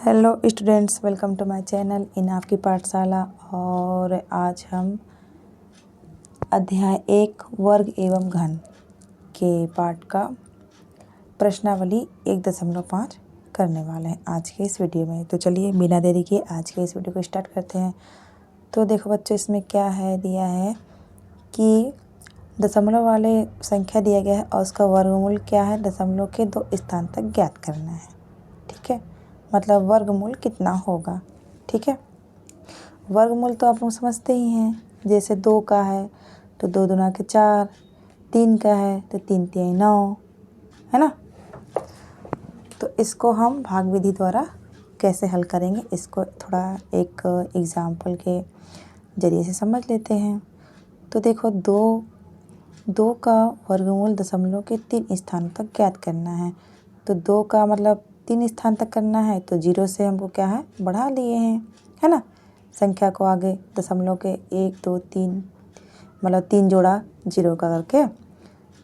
Hello students, welcome to my channel in आपकी पाठशाला। और आज हम अध्याय 1 वर्ग एवं घन के पाठ का प्रश्नावली 1.5 करने वाले हैं आज के इस वीडियो में। तो चलिए बिना देरी के आज के इस वीडियो को स्टार्ट करते हैं। तो देखो बच्चों, इसमें क्या है, दिया है कि दशमलव वाले संख्या दिया गया है और उसका वर्गमूल क्या है, दशमलव के 2 स्थान तक ज्ञात करना है। ठीक है, मतलब वर्गमूल कितना होगा। ठीक है, वर्गमूल तो आप लोग समझते ही हैं। जैसे 2 का है तो 2 दूना के 4, 3 का है तो 3 तिहाई 9, है ना। तो इसको हम भाग विधि द्वारा कैसे हल करेंगे, इसको थोड़ा एक एग्जाम्पल के जरिए से समझ लेते हैं। तो देखो, 2 का वर्गमूल दशमलव के 3 स्थान तक ज्ञात करना है। तो 2 का मतलब 3 स्थान तक करना है तो 0 से हमको क्या है, बढ़ा लिए हैं, है ना। संख्या को आगे दशमलव के 1 2 3 मतलब 3 जोड़ा 0 का करके।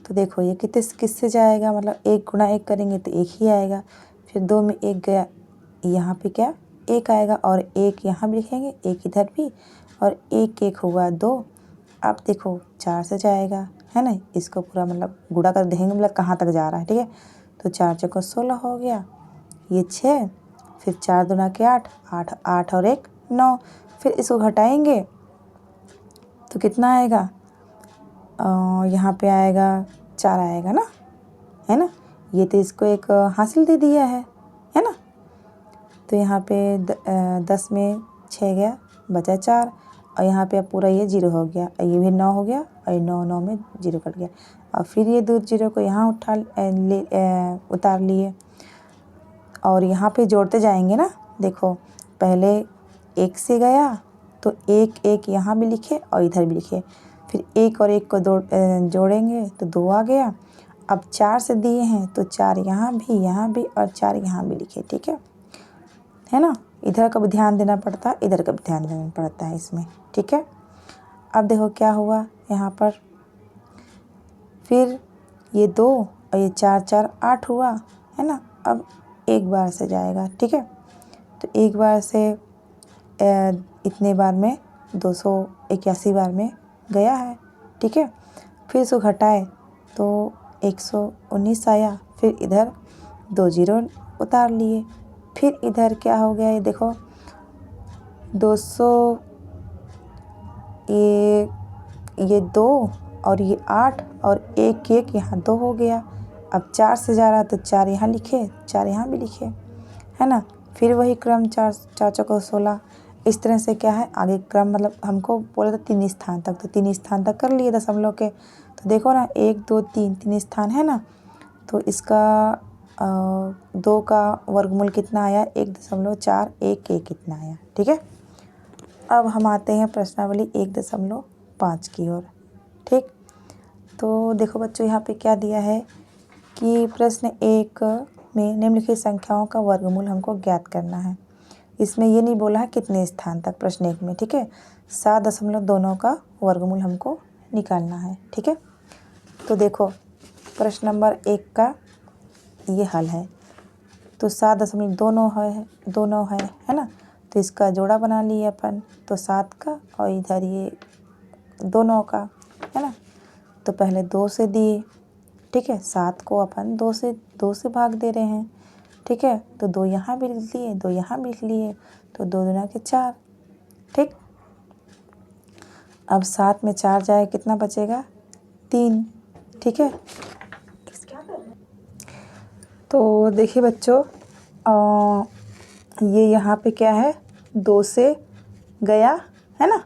तो देखो ये किससे जाएगा, मतलब 1 गुणा 1 करेंगे तो 1 ही आएगा। फिर 2 में 1 गया, यहाँ पे क्या 1 आएगा और 1 यहाँ भी लिखेंगे, 1 इधर भी, और 1 1 हुआ 2। अब देखो 4 से जाएगा, है ना। इसको पूरा मतलब गुणा कर देंगे, मतलब कहाँ तक जा रहा है। ठीक है, तो 4 चौको 16 हो गया, ये 6, फिर 4 दूना के 8, 8 और 1 9। फिर इसको घटाएंगे तो कितना आएगा, यहाँ पे आएगा 4 आएगा ना, है ना। ये तो इसको एक हासिल दे दिया है ना। तो यहाँ पे 10 में 6 गया, बचा 4, और यहाँ पे अब पूरा ये 0 हो गया, और ये भी 9 हो गया, और ये 9 में 0 कट गया। और फिर ये 2 0 को यहाँ उतार लिए, और यहाँ पे जोड़ते जाएंगे ना। देखो पहले 1 से गया तो 1 1 यहाँ भी लिखे और इधर भी लिखे, फिर 1 और 1 को जोड़ेंगे तो 2 आ गया। अब 4 से दिए हैं तो 4 यहाँ भी और 4 यहाँ भी लिखे। ठीक है ना। इधर का भी ध्यान देना पड़ता है, इधर का भी ध्यान देना पड़ता है इसमें। ठीक है, अब देखो क्या हुआ यहाँ पर, फिर ये 2 और ये 4 4 8 हुआ, है ना। अब एक बार से जाएगा। ठीक है, तो एक बार से इतने बार में 281 बार में गया है। ठीक है, फिर इसको घटाए तो 119 आया, फिर इधर 2 0 उतार लिए। फिर इधर क्या हो गया, ये देखो 200, ये 2 और ये 8 और 1 1 यहाँ 2 हो गया। अब 4 से जा रहा तो 4 यहाँ लिखे, 4 यहाँ भी लिखे, है ना। फिर वही क्रम 4 4 चौको 16। इस तरह से क्या है आगे क्रम, मतलब हमको बोला था 3 स्थान तक, तो 3 स्थान तक कर लिए दशमलव के। तो देखो ना 1 2 3 स्थान है ना। तो इसका 2 का वर्गमूल कितना आया, 1.411 कितना आया। ठीक है, अब हम आते हैं प्रश्नावली 1.5 की ओर। ठीक, तो देखो बच्चों, यहाँ पे क्या दिया है कि प्रश्न 1 में निम्नलिखित संख्याओं का वर्गमूल हमको ज्ञात करना है। इसमें ये नहीं बोला है कितने स्थान तक, प्रश्न 1 में। ठीक है, 7.2 का वर्गमूल हमको निकालना है। ठीक है, तो देखो प्रश्न नंबर 1 का ये हल है। तो 7.29 है ना। तो इसका जोड़ा बना लिए अपन, तो 7 का और इधर ये 2 9 का, है ना। तो पहले 2 से दिए। ठीक है, 7 को अपन 2 से भाग दे रहे हैं। ठीक है, तो 2 यहाँ भी लिख लिए, 2 यहाँ भी लिख लिए, तो 2 दूना के 4। ठीक, अब 7 में 4 जाए कितना बचेगा, 3। ठीक है, तो देखिए बच्चों, ये यहाँ पे क्या है, 2 से गया, है ना।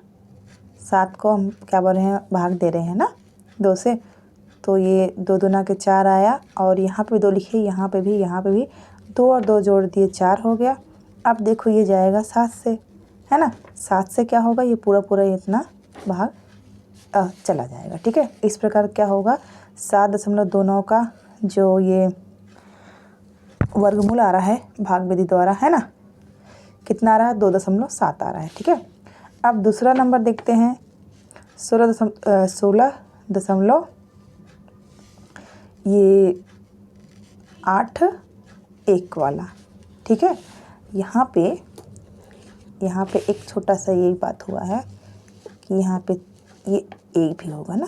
7 को हम क्या बोल रहे हैं, भाग दे रहे हैं ना 2 से। तो ये 2 दूना के 4 आया, और यहाँ पे 2 लिखे, यहाँ पे भी 2 और 2 जोड़ दिए, 4 हो गया। अब देखो ये जाएगा 7 से, है ना। 7 से क्या होगा, ये पूरा इतना भाग चला जाएगा। ठीक है, इस प्रकार क्या होगा, 7.29 का जो ये वर्गमूल आ रहा है भाग विधि द्वारा, है ना, कितना आ रहा है, 2.7 आ रहा है। ठीक है, अब दूसरा नंबर देखते हैं, 16 दशमलव ये 8 1 वाला। ठीक है, यहाँ पे एक छोटा सा यही बात हुआ है कि यहाँ पे ये एक भी होगा ना,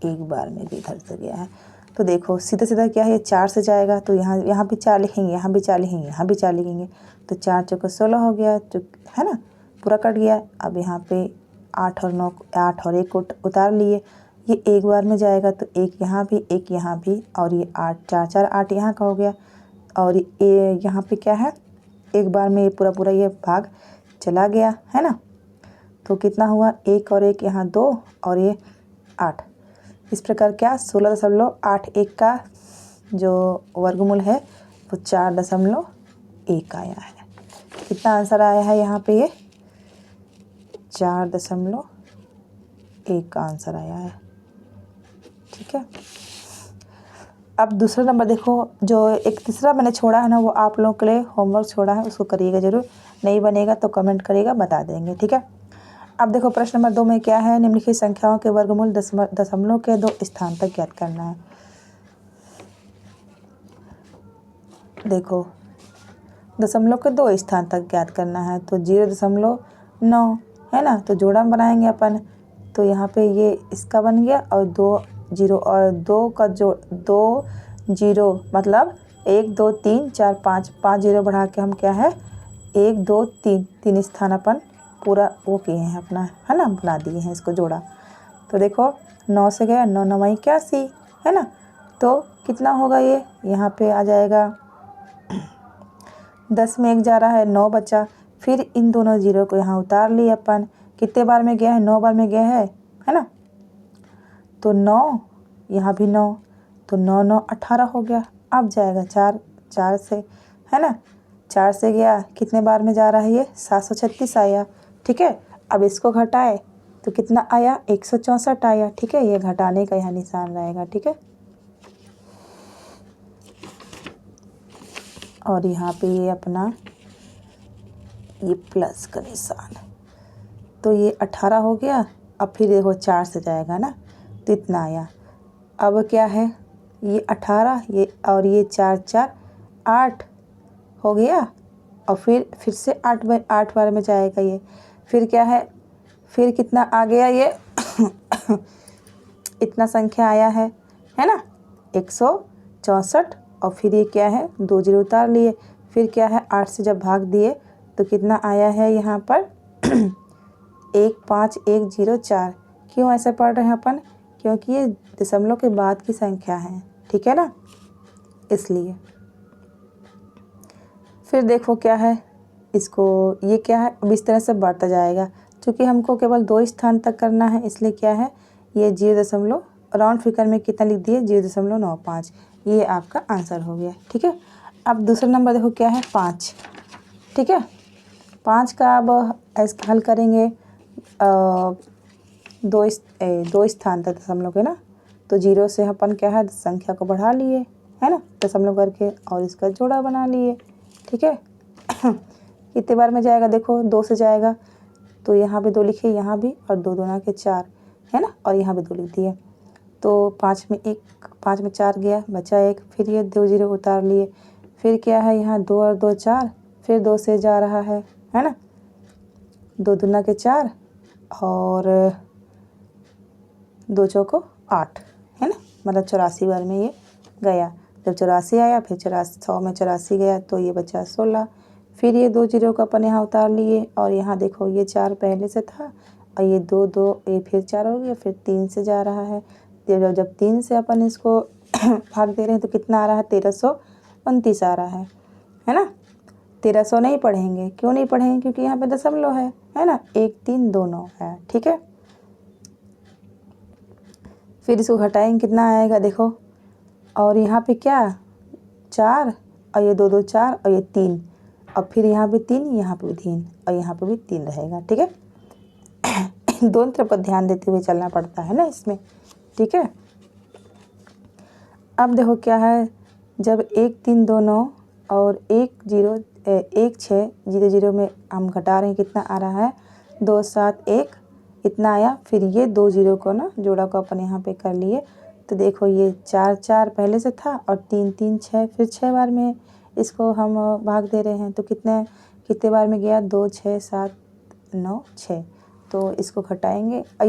एक बार में भी इधर से गया है। तो देखो सीधा सीधा क्या है, ये 4 से जाएगा तो यहाँ भी 4 लिखेंगे, यहाँ भी 4 लिखेंगे, यहाँ भी 4 लिखेंगे, तो 4 चौके 16 हो गया, जो है ना, पूरा कट गया। अब यहाँ पे 8 और 9, 8 और 1 को उतार लिए, ये एक बार में जाएगा तो एक यहाँ भी, और ये 8 4 4 8 यहाँ का हो गया, और ये यहाँ पे क्या है, एक बार में ये पूरा ये भाग चला गया, है ना। तो कितना हुआ, 1 और 1 यहाँ 2 और ये 8। इस प्रकार क्या 16.81 का जो वर्गमूल है वो 4.1 आया है। कितना आंसर आया है यहाँ पे, ये 4.1 का आंसर आया है। ठीक है, अब दूसरा नंबर देखो, जो एक तीसरा मैंने छोड़ा है ना, वो आप लोगों के लिए होमवर्क छोड़ा है, उसको करिएगा ज़रूर। नहीं बनेगा तो कमेंट करिएगा, बता देंगे। ठीक है, अब देखो प्रश्न नंबर 2 में क्या है, निम्नलिखित संख्याओं के वर्गमूल दशमलव के 2 स्थान तक ज्ञात करना है। देखो दशमलव के 2 स्थान तक ज्ञात करना है, तो 0.9 है ना, तो जोड़ा बनाएंगे अपन। तो यहाँ पे ये इसका बन गया, और 2 0 और 2 का जो 2 0 मतलब 1 2 3 4 5 5 0 बढ़ा के हम क्या है 1 2 3 स्थान अपन पूरा वो किए हैं अपना, है ना, बना दिए हैं, इसको जोड़ा। तो देखो 9 से गया, 9 9 81, है ना। तो कितना होगा ये, यहाँ पे आ जाएगा 10 में 1 जा रहा है, 9 बचा। फिर इन दोनों 0 को यहाँ उतार लिए अपन, कितने बार में गया है, 9 बार में गया है ना। तो 9 यहाँ भी 9, तो 9 9 18 हो गया। अब जाएगा 4 से, है ना, 4 से गया, कितने बार में जा रहा है ये 736 आया। ठीक है, अब इसको घटाए तो कितना आया 164 आया। ठीक है, ये घटाने का यहाँ निशान रहेगा। ठीक है, और यहाँ पे ये अपना ये प्लस का निशान, तो ये 18 हो गया। अब फिर देखो 4 से जाएगा ना, तो इतना आया। अब क्या है, ये 18 ये और ये 4 4 8 हो गया, और फिर से 8 बार में जाएगा ये। फिर क्या है, फिर कितना आ गया ये इतना संख्या आया है ना, 164। और फिर ये क्या है 2 0 उतार लिए। फिर क्या है 8 से जब भाग दिए तो कितना आया है यहाँ पर 15104। क्यों ऐसे पढ़ रहे हैं अपन, क्योंकि ये दशमलव के बाद की संख्या है। ठीक है ना, इसलिए। फिर देखो क्या है, इसको ये क्या है, अब इस तरह से बढ़ता जाएगा। क्योंकि हमको केवल 2 स्थान तक करना है, इसलिए क्या है ये 0. राउंड फिगर में कितना लिख दिए 0.95, ये आपका आंसर हो गया। ठीक है, अब दूसरा नंबर देखो क्या है 5। ठीक है, 5 का अब ऐसे हल करेंगे 2 स्थान तक दशमलव के ना, तो 0 से अपन क्या है संख्या को बढ़ा लिए, है ना, दशमलव करके, और इसका जोड़ा बना लिए। ठीक है कितने बार में जाएगा, देखो 2 से जाएगा, तो यहाँ पे 2 लिखे, यहाँ भी, और 2 2 के 4, है ना, और यहाँ भी 2 लिख दिए। तो 5 में 4 गया, बचा 1। फिर ये 2 0 उतार लिए। फिर क्या है यहाँ 2 और 2 4, फिर 2 से जा रहा है ना, 2 2 के 4 और 2 चौको 8, है ना, मतलब 84 बार में ये गया। जब 84 आया, फिर 100 में 84 गया, तो ये बचा 16। फिर ये 2 0 को अपन यहाँ उतार लिए, और यहाँ देखो ये 4 पहले से था, और ये 2 2 ये फिर 4 हो गया। फिर 3 से जा रहा है, जब 3 से अपन इसको भाग दे रहे हैं तो कितना आ रहा है 1329 आ रहा है ना। 1300 नहीं पढ़ेंगे, क्यों नहीं पढ़ेंगे, क्योंकि यहाँ पे दशमलव है ना, 1 3 2 9 है। ठीक है, फिर इसको घटाएंगे, कितना आएगा देखो, और यहाँ पे क्या 4, और ये 2 2 4, और ये 3, और फिर यहाँ पे 3, यहाँ पे भी 3, और यहाँ पे भी 3 रहेगा। ठीक है दोनों तरफ पर ध्यान देते हुए चलना पड़ता है ना इसमें। ठीक है, अब देखो क्या है, जब 1 3 2 9 और 1 6 0 0 में हम घटा रहे हैं, कितना आ रहा है 2 7 1, इतना आया। फिर ये 2 0 को ना जोड़ा को अपन यहाँ पे कर लिए, तो देखो ये 4 4 पहले से था, और 3 3 6, फिर 6 बार में इसको हम भाग दे रहे हैं तो कितने बार में गया, 2 6 7 9 6। तो इसको घटाएंगे और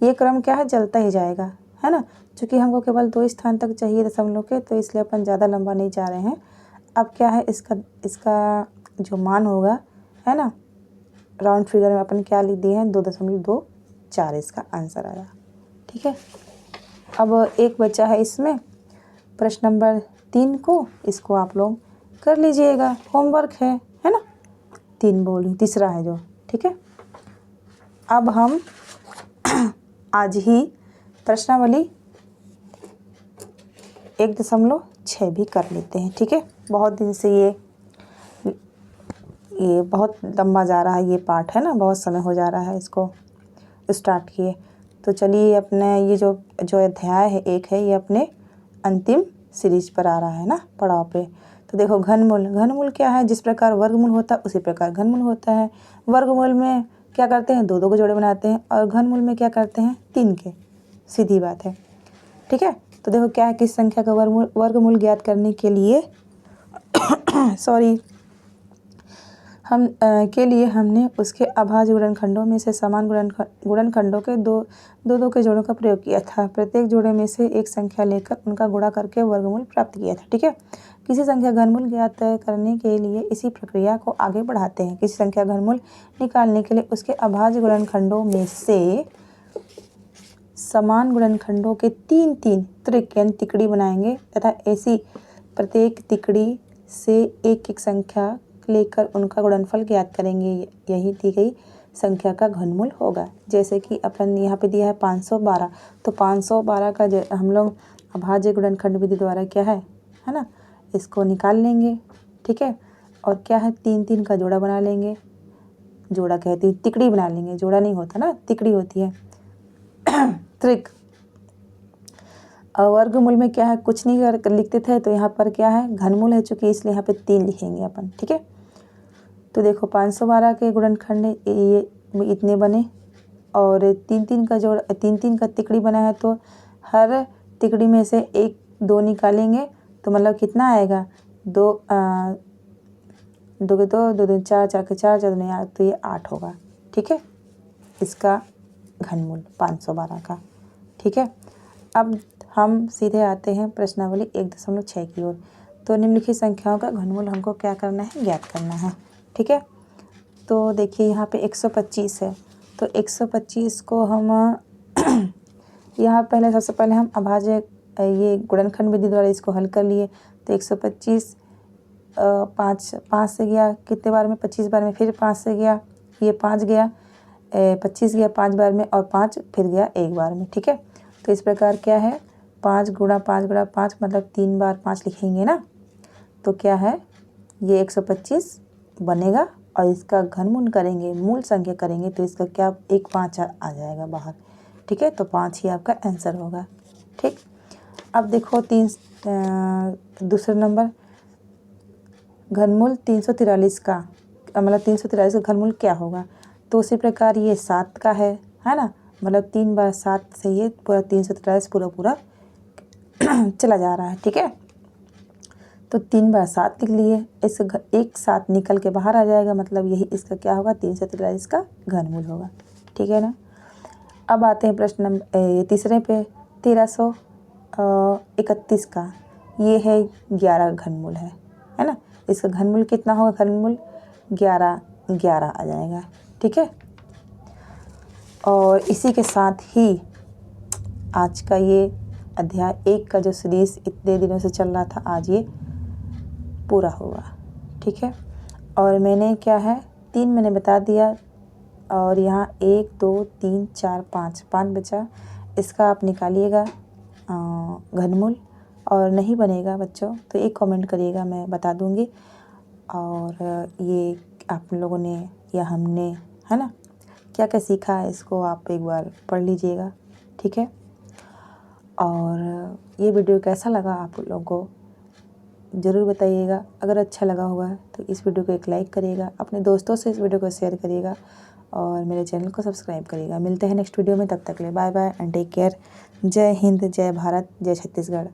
ये क्रम क्या है, चलता ही जाएगा, है ना। चूँकि हमको केवल 2 स्थान तक चाहिए दशमलव के, तो इसलिए अपन ज़्यादा लंबा नहीं जा रहे हैं। अब क्या है, इसका जो मान होगा, है ना, राउंड फिगर में अपन क्या लिख दिए हैं, 2.24 इसका आंसर आया। ठीक है। अब एक बचा है इसमें प्रश्न नंबर 3 को, इसको आप लोग कर लीजिएगा, होमवर्क है ना। 3 बोली, तीसरा है जो। ठीक है। अब हम आज ही प्रश्नावली 1.6 भी कर लेते हैं। ठीक है। बहुत दिन से ये बहुत लंबा जा रहा है ये पाठ, है ना, बहुत समय हो जा रहा है इसको स्टार्ट किए। तो चलिए अपने ये जो अध्याय है 1 है, ये अपने अंतिम सीरीज पर आ रहा है ना, पड़ाव पे। तो देखो घनमूल क्या है, जिस प्रकार वर्गमूल होता है उसी प्रकार घनमूल होता है। वर्गमूल में क्या करते हैं, 2 के जोड़े बनाते हैं, और घनमूल में क्या करते हैं, 3 के। सीधी बात है। ठीक है। तो देखो क्या है, किस संख्या का वर्गमूल ज्ञात करने के लिए हमने उसके अभाज्य गुणनखंडों में से समान गुणनखंडों के दो के जोड़ों का प्रयोग किया था। प्रत्येक जोड़े में से एक संख्या लेकर उनका गुणा करके वर्गमूल प्राप्त किया था। ठीक है। किसी संख्या घनमूल ज्ञात करने के लिए इसी प्रक्रिया को आगे बढ़ाते हैं। किसी संख्या घनमूल निकालने के लिए उसके अभाज्य गुणनखंडों में से समान गुणनखंडों के 3 त्रिक यानी तिकड़ी बनाएंगे तथा ऐसी प्रत्येक तिकड़ी से एक संख्या लेकर उनका गुणनफल ज्ञात करेंगे। यही दी गई संख्या का घनमूल होगा। जैसे कि अपन यहाँ पे दिया है 512, तो 512 का हम लोग अभाज्य गुणनखंड विधि द्वारा क्या है ना, इसको निकाल लेंगे। ठीक है। और क्या है, 3 का जोड़ा बना लेंगे। जोड़ा कहती है, तिकड़ी बना लेंगे, जोड़ा नहीं होता ना, तिकड़ी होती है त्रिक। वर्गमूल में क्या है, कुछ नहीं लिखते थे, तो यहाँ पर क्या है, घनमूल है चूँकि, इसलिए यहाँ पे 3 लिखेंगे अपन। ठीक है। तो देखो 512 के गुणनखंड ये इतने बने, और 3 का जोड़ 3 का तिकड़ी बना है, तो हर तिकड़ी में से 1 2 निकालेंगे, तो मतलब कितना आएगा, 2 2 के 2 2 2 4 4 के 4 4 2 8, तो ये 8 होगा। ठीक है। इसका घनमूल 512 का। ठीक है। अब हम सीधे आते हैं प्रश्नावली 1.6 की ओर। तो निम्नलिखित संख्याओं का घनमूल हमको क्या करना है, ज्ञात करना है। ठीक है। तो देखिए यहाँ पे 125 है, तो 125 को हम यहाँ पहले सबसे पहले हम अभाज्य ये गुणनखंड विधि द्वारा इसको हल कर लिए। तो 125 5 से गया कितने बार में, 25 बार में, फिर 5 से गया, ये 5 गया, 25 गया 5 बार में, और 5 फिर गया 1 बार में। ठीक है। तो इस प्रकार क्या है, 5 गुणा 5 मतलब 3 बार 5 लिखेंगे ना, तो क्या है, ये 125 बनेगा। और इसका घनमूल करेंगे, मूल संख्या करेंगे, तो इसका क्या 1 5 आ जाएगा बाहर। ठीक है। तो 5 ही आपका आंसर होगा। ठीक। अब देखो दूसरा नंबर, घनमूल 343 का, मतलब 343 का घनमूल क्या होगा। तो उसी प्रकार ये 7 का है ना, मतलब 3 बार 7 से ये पूरा 343 पूरा चला जा रहा है। ठीक है। तो 3 बार 7 लिख लिए, इसका 1 7 निकल के बाहर आ जाएगा, मतलब यही इसका क्या होगा, 343 का घनमूल होगा। ठीक है ना। अब आते हैं प्रश्न नंबर तीसरे पे, 1331 का, ये है 11 घनमूल है ना। इसका घनमूल कितना होगा, घनमूल 11 आ जाएगा। ठीक है। और इसी के साथ ही आज का ये अध्याय 1 का जो सीरीज़ इतने दिनों से चल रहा था, आज ये पूरा होगा। ठीक है। और मैंने क्या है, 3 मैंने बता दिया, और यहाँ 1 2 3 4 5 बचा। इसका आप निकालिएगा घनमूल, और नहीं बनेगा बच्चों तो एक कमेंट करिएगा, मैं बता दूँगी। और ये आप लोगों ने या हमने, है ना, क्या क्या सीखा है, इसको आप एक बार पढ़ लीजिएगा। ठीक है। और ये वीडियो कैसा लगा आप लोगों को ज़रूर बताइएगा। अगर अच्छा लगा होगा तो इस वीडियो को एक लाइक करिएगा, अपने दोस्तों से इस वीडियो को शेयर करिएगा, और मेरे चैनल को सब्सक्राइब करिएगा। मिलते हैं नेक्स्ट वीडियो में, तब तक के लिए bye bye and take care. जय हिंद, जय भारत, जय छत्तीसगढ़।